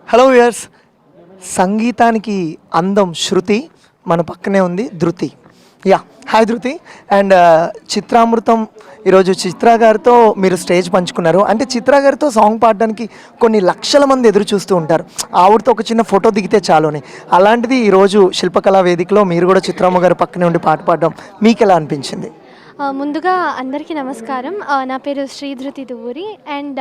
Hello viewers, సంగీతానికి అందం శృతి, మన పక్కనే ఉంది ధృతి. యా, హాయ్ ధృతి. అండ్ చిత్రామృతం ఈరోజు చిత్ర గారితో మీరు స్టేజ్ పంచుకున్నారు. అంటే చిత్ర గారితో సాంగ్ పాడడానికి కొన్ని లక్షల మంది ఎదురు చూస్తూ ఉంటారు. ఆవిడతో ఒక చిన్న ఫోటో దిగితే చాలుని. అలాంటిది ఈరోజు శిల్పకళా వేదికలో మీరు కూడా చిత్రమ్మ గారి పక్కనే ఉండి పాట పాడడం మీకు ఎలా అనిపించింది? ముందుగా అందరికీ నమస్కారం. నా పేరు శ్రీధృతి దువ్వూరి. అండ్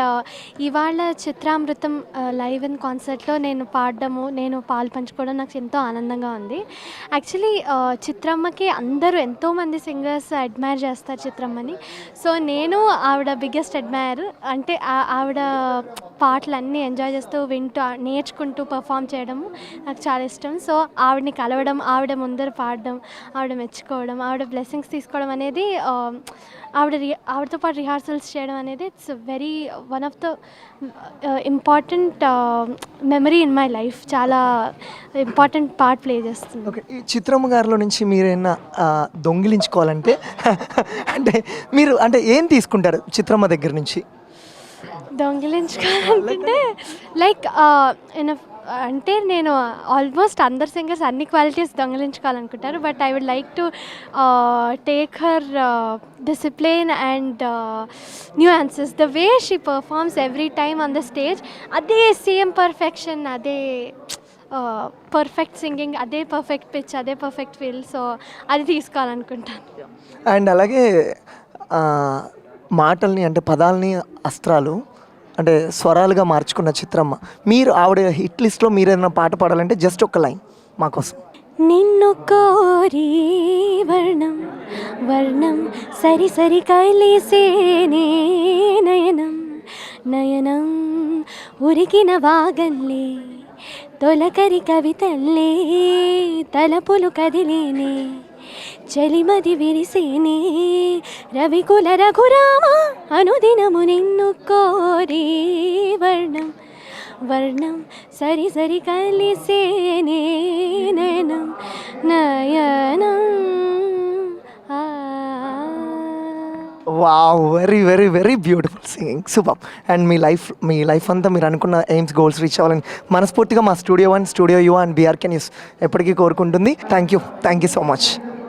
ఇవాళ చిత్రామృతం లైవ్ ఇన్ కాన్సర్ట్లో నేను పాడడము, నేను పాలు పంచుకోవడం నాకు ఎంతో ఆనందంగా ఉంది. యాక్చువల్లీ చిత్రమ్మకి అందరూ ఎంతోమంది సింగర్స్ అడ్మైర్ చేస్తారు చిత్రమ్మని. సో నేను ఆవిడ బిగ్గెస్ట్ అడ్మైర్. అంటే ఆవిడ పాటలన్నీ ఎంజాయ్ చేస్తూ వింటూ నేర్చుకుంటూ పర్ఫామ్ చేయడము నాకు చాలా ఇష్టం. సో ఆవిడని కలవడం, ఆవిడ ముందర పాడడం, ఆవిడ మెచ్చుకోవడం, ఆవిడ బ్లెస్సింగ్స్ తీసుకోవడం అనేది, ఆవిడతో పాటు రిహార్సల్స్ చేయడం అనేది it's very one of the important memory in my life. చాలా ఇంపార్టెంట్ పార్ట్ ప్లే చేస్తుంది. ఓకే, ఈ చిత్రమ్మ గారిలో నుంచి మీరైనా దొంగిలించుకోవాలంటే అంటే మీరు అంటే ఏం తీసుకుంటారు చిత్రమ్మ దగ్గర నుంచి? దొంగిలించుకోవాలంటే లైక్ అంటే నేను ఆల్మోస్ట్ అందరు సింగర్స్ అన్ని క్వాలిటీస్ దొంగిలించుకోవాలనుకుంటారు. But I would like to take her discipline and nuances, the way she performs every time on the stage. అదే సేమ్ పర్ఫెక్షన్, అదే పర్ఫెక్ట్ సింగింగ్, అదే పర్ఫెక్ట్ పిచ్, అదే పర్ఫెక్ట్ ఫీల్. సో అది తీసుకోవాలనుకుంటాను. And అలాగే మాటల్ని అంటే పదాలని అస్త్రాలు అంటే స్వరాలుగా మార్చుకున్న చిత్రమ్మ. మీరు ఆవిడ హిట్ లిస్ట్లో మీరు ఏదైనా పాట పాడాలంటే జస్ట్ ఒక లైన్ మా కోసం. నిన్ను కోరి వర్ణం వర్ణం సరి సరి కలిసేనే నయనం నయనం ఉరికిన వాగన్లే తొలకరి కవితల్లే తలపులు కదిలేనే చలిమది విరిసేనే రవికుల రఘురామ అనుదినము నిన్ను కోరి వర్ణం వర్ణం సరి సరి కలిసేనే నయనం నయనం. Wow, very very very beautiful singing, super. And me life అంతా మీరు అనుకున్న ఎయిమ్స్ గోల్స్ రీచ్ అవ్వాలని మనస్ఫూర్తిగా మా studio 1, studio you and BRK news ఎప్పటికీ కోరుకుంటుంది. Thank you so much.